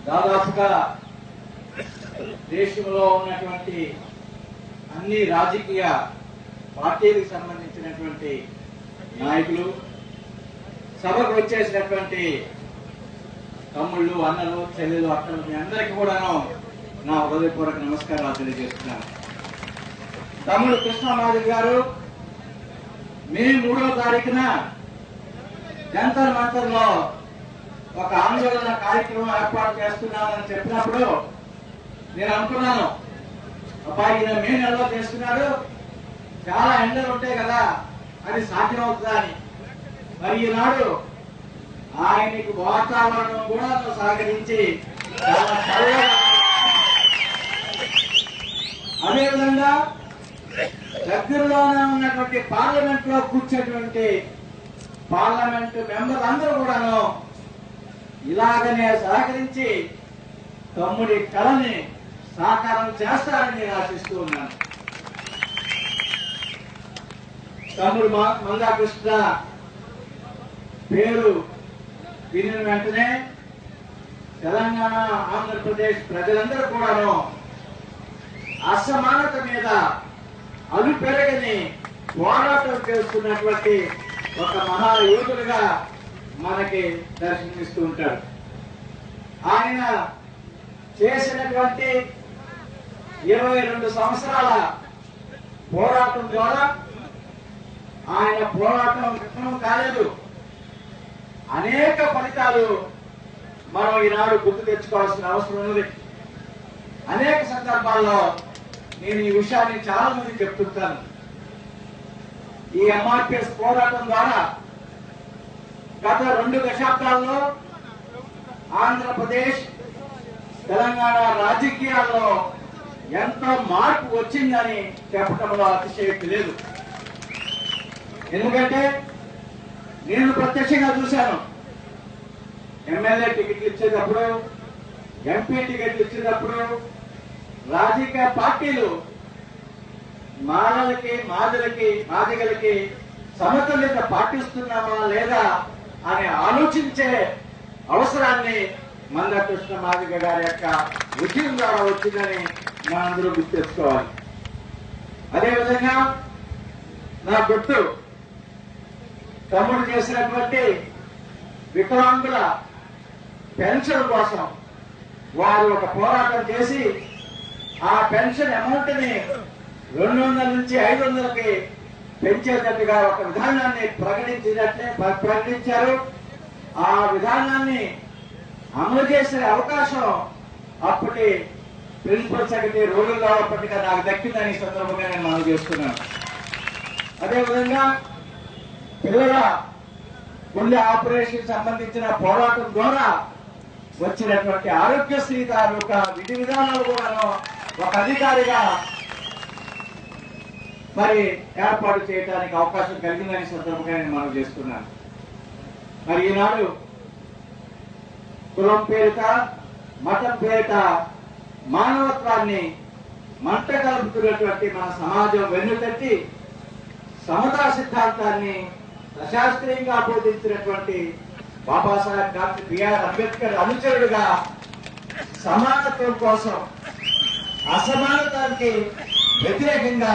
దాదాపుగా దేశంలో ఉన్నటువంటి అన్ని రాజకీయ పార్టీలకు సంబంధించినటువంటి నాయకులు, సభకు వచ్చేసినటువంటి తమ్ముళ్ళు, అన్నలు, చెల్లెలు, అక్కలు, మీ అందరికీ కూడాను నా హృదయపూర్వక నమస్కారాలు తెలియజేస్తున్నాను. తమ్ముడు కృష్ణమాధవ్ గారు మే 3వ తారీఖున జంతర్ మంతర్ లో ఒక ఆందోళన కార్యక్రమం ఏర్పాటు చేస్తున్నామని చెప్పినప్పుడు నేను అనుకున్నాను, అబ్బాయి ఈయన మే నెలలో చేస్తున్నాడు, చాలా ఎండలు ఉంటాయి కదా, అది సాధ్యమవుతుందా అని. మరి ఈనాడు ఆయనకి వాతావరణం కూడా సహకరించి చాలా చల్లగా, అదేవిధంగా దగ్గరలోనే ఉన్నటువంటి పార్లమెంట్ లో కూర్చున్నటువంటి పార్లమెంట్ మెంబర్లు అందరూ కూడాను ఇలాగనే సహకరించి తమ్ముడి కళని సాకారం చేస్తారని నేను ఆశిస్తూ ఉన్నాను. తమ్ముడు మందాకృష్ణ పేరు వినిన వెంటనే తెలంగాణ, ఆంధ్రప్రదేశ్ ప్రజలందరూ కూడాను అసమానత మీద అలుపెరగని పోరాటం చేస్తున్నటువంటి ఒక మహాయోధులుగా మనకి దర్శనమిస్తూ ఉంటాడు. ఆయన చేసినటువంటి 22 సంవత్సరాల పోరాటం ద్వారా ఆయన పోరాటం విఫలం కాలేదు. అనేక ఫలితాలు మనం ఈనాడు గుర్తు తెచ్చుకోవాల్సిన అవసరం ఉంది. అనేక సందర్భాల్లో నేను ఈ విషయాన్ని చాలా మంది చెప్తుంటాను. ఈ ఎంఆర్పిఎస్ పోరాటం ద్వారా గత 2 దశాబ్దాల్లో ఆంధ్రప్రదేశ్, తెలంగాణ రాజకీయాల్లో ఎంతో మార్పు వచ్చిందని చెప్పడంలో అతిశయోక్తి లేదు. ఎందుకంటే నేను ప్రత్యక్షంగా చూశాను. ఎమ్మెల్యే టికెట్లు ఇచ్చేటప్పుడు, ఎంపీ టికెట్లు ఇచ్చేటప్పుడు రాజకీయ పార్టీలు మాదిగలకి సమతుల్యత పాటిస్తున్నామా లేదా అని ఆలోచించే అవసరాన్ని మందాకృష్ణ మాదిగ గారి యొక్క ఉద్యమం ద్వారా వచ్చిందని మనందరూ గుర్తు తెచ్చుకోవాలి. అదేవిధంగా నా గుర్తు తమ్ముడు చేసినటువంటి వికలాంగుల పెన్షన్ కోసం వారు ఒక పోరాటం చేసి ఆ పెన్షన్ అమౌంట్ ని 200 నుంచి 500కి పెంచేటట్టుగా ఒక విధానాన్ని ప్రకటించారు. ఆ విధానాన్ని అమలు చేసే అవకాశం అప్పటి ప్రిన్సిపల్ సెక్రటరీ రోజుల్లో పట్టిగా నాకు దక్కిందని సందర్భంగా నేను మనం చేస్తున్నాను. అదేవిధంగా పిల్లల గుండె ఆపరేషన్ సంబంధించిన పోరాటం ద్వారా వచ్చినటువంటి ఆరోగ్యశ్రీ తాలూకా విధి విధానాలు కూడా ఒక అధికారిగా మరి ఏర్పాటు చేయడానికి అవకాశం కలిగిందని సందర్భంగా నేను మనం చేస్తున్నాను. మరి ఈనాడు కులం పేరిట, మతం పేరిట మానవత్వాన్ని మంట కలుపుతున్నటువంటి మన సమాజం వెన్నుతట్టి సమతా సిద్ధాంతాన్ని సశాస్త్రీయంగా బోధించినటువంటి బాబాసాహెబ్ డాక్టర్ బిఆర్ అంబేద్కర్ అనుచరుడుగా సమానత్వం కోసం, అసమానతానికి వ్యతిరేకంగా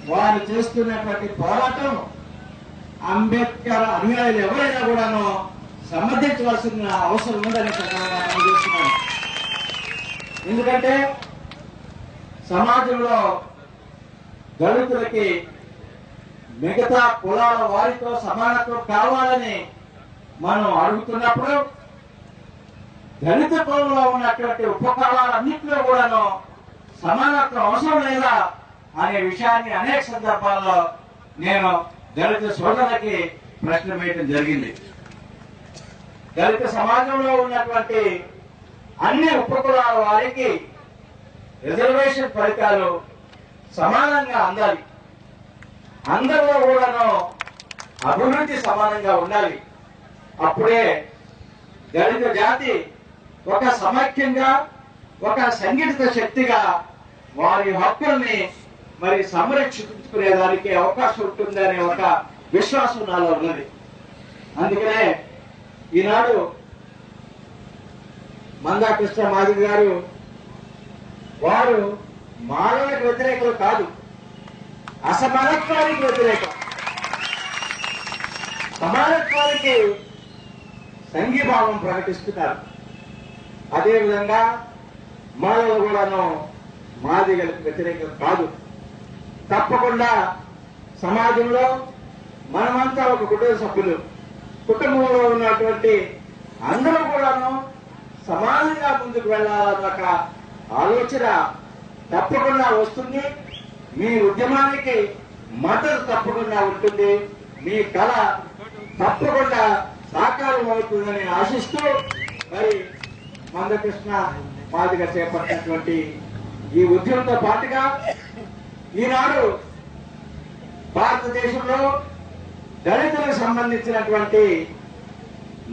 వారు చేస్తున్నటువంటి పోరాటం అంబేద్కర్ అనుయాయులు ఎవరైనా కూడాను సమర్థించవలసిన అవసరం ఉందని చేస్తున్నాను. ఎందుకంటే సమాజంలో దళితులకి మిగతా కులాల వారితో సమానత్వం కావాలని మనం అడుగుతున్నప్పుడు దళిత కులంలో ఉన్నటువంటి ఉపకులాలన్నింటిలో కూడాను సమానత్వం అవసరం లేదా అనే విషయాన్ని అనేక సందర్భాల్లో నేను దళిత సోదరులకి ప్రశ్న వేయడం జరిగింది. దళిత సమాజంలో ఉన్నటువంటి అన్ని ఉపకులాల వారికి రిజర్వేషన్ ఫలితాలు సమానంగా అందాలి. అందరిలో కూడాను అభివృద్ధి సమానంగా ఉండాలి. అప్పుడే దళిత జాతి ఒక సమైక్యంగా, ఒక సంఘటిత శక్తిగా వారి హక్కుల్ని మరి సంరక్షించుకునేదానికి అవకాశం ఉంటుందనే ఒక విశ్వాసం నాలో ఉన్నది. అందుకనే ఈనాడు మందా కృష్ణ మాదిగ గారు వారు మానవులకు వ్యతిరేకులు కాదు, అసమానత్వానికి వ్యతిరేకం. సమానత్వానికి సంఘీభావం ప్రకటిస్తున్నారు. అదేవిధంగా మానవులు కూడాను మాదిగలకు వ్యతిరేకం కాదు. తప్పకుండా సమాజంలో మనమంతా ఒక కుటుంబ సభ్యులు, కుటుంబంలో ఉన్నటువంటి అందరూ కూడాను సమానంగా ముందుకు వెళ్లాలన్న ఒక ఆలోచన తప్పకుండా వస్తుంది. మీ ఉద్యమానికి మద్దతు తప్పకుండా ఉంటుంది. మీ కళ తప్పకుండా సాకారం అవుతుందని ఆశిస్తూ మరి మందకృష్ణ మాదిగ చేపట్టినటువంటి ఈ ఉద్యమంతో పాటుగా ఈనాడు భారతదేశంలో దళితులకు సంబంధించినటువంటి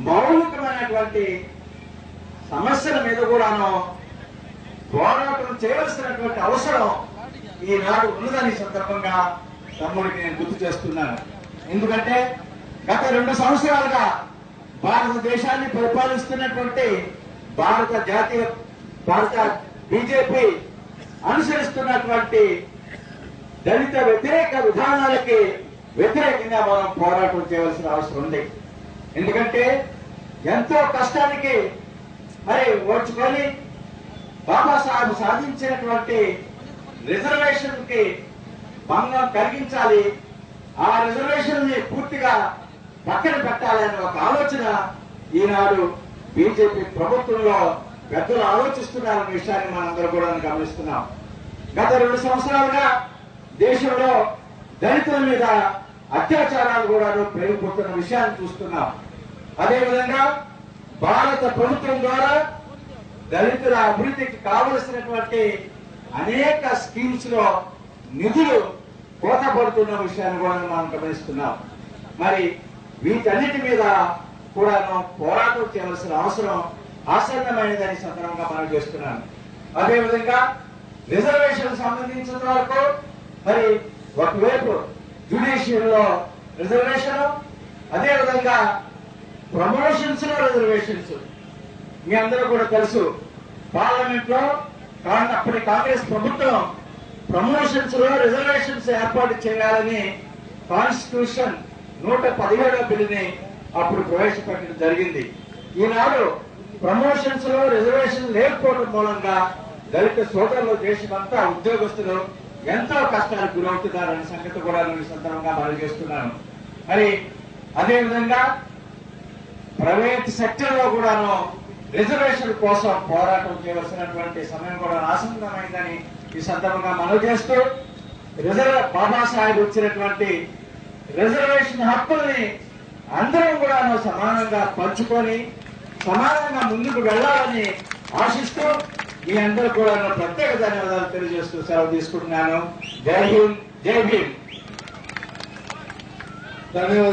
మౌలికమైనటువంటి సమస్యల మీద కూడాను పోరాటం చేయవలసినటువంటి అవసరం ఈనాడు ఉన్నదని సందర్భంగా తమ్ముడికి నేను గుర్తు చేస్తున్నాను. ఎందుకంటే గత 2 సంవత్సరాలుగా భారతదేశాన్ని పరిపాలిస్తున్నటువంటి భారత బీజేపీ అనుసరిస్తున్నటువంటి దళిత వ్యతిరేక విధానాలకి వ్యతిరేకంగా మనం పోరాటం చేయవలసిన అవసరం ఉంది. ఎందుకంటే ఎంతో కష్టానికి మరి ఓర్చుకొని బాబాసాహెబ్ సాధించినటువంటి రిజర్వేషన్ కి భంగం కలిగించాలి, ఆ రిజర్వేషన్ ని పూర్తిగా పక్కన పెట్టాలనే ఒక ఆలోచన ఈనాడు బీజేపీ ప్రభుత్వంలో పెద్దలు ఆలోచిస్తున్నారనే విషయాన్ని మనందరూ కూడా గమనిస్తున్నాం. గత 2 సంవత్సరాలుగా దేశంలో దళితుల మీద అత్యాచారాలు కూడా పెరిగిపోతున్న విషయాన్ని చూస్తున్నాం. అదేవిధంగా భారత ప్రభుత్వం ద్వారా దళితుల అభివృద్ధికి కావలసినటువంటి అనేక స్కీమ్స్ లో నిధులు కోతపడుతున్న విషయాన్ని కూడా మనం గమనిస్తున్నాం. మరి వీటన్నిటి మీద కూడా పోరాటం చేయవలసిన అవసరం ఆసన్నమైనదని సందర్భంగా మనం చేస్తున్నాను. అదేవిధంగా రిజర్వేషన్ సంబంధించిన వరకు మరి ఒకవైపు జ్యుడిషియల్ లో రిజర్వేషన్, అదేవిధంగా ప్రమోషన్స్ లో రిజర్వేషన్స్. మీ అందరూ కూడా తెలుసు, పార్లమెంట్ లో అప్పటి కాంగ్రెస్ ప్రభుత్వం ప్రమోషన్స్ లో రిజర్వేషన్స్ ఏర్పాటు చేయాలని కాన్స్టిట్యూషన్ 117వ బిల్లుని అప్పుడు ప్రవేశపెట్టడం జరిగింది. ఈనాడు ప్రమోషన్స్ లో రిజర్వేషన్ లేకపోవడం మూలంగా దళిత సోదరులు దేశమంతా ఉద్యోగస్తులు ఎంతో కష్టాలకు గురవుతున్నారనే సంగతి కూడా నేను సందర్భంగా మనం చేస్తున్నాను. మరి అదేవిధంగా ప్రైవేట్ సెక్టర్ లో కూడాను రిజర్వేషన్ కోసం పోరాటం చేయవలసినటువంటి సమయం కూడా ఆసన్నమైందని ఈ సందర్భంగా మనవి చేస్తూ, బాబాసాహెబ్ ఇచ్చినటువంటి రిజర్వేషన్ హక్కుల్ని అందరం కూడా సమానంగా పంచుకొని సమానంగా ముందుకు వెళ్లాలని ఆశిస్తూ మీ అందరూ కూడా ప్రత్యేక ధన్యవాదాలు తెలియజేస్తూ సెలవు తీసుకుంటున్నాను. జై హింద్, జై భీమ్. ధన్యవాదాలు.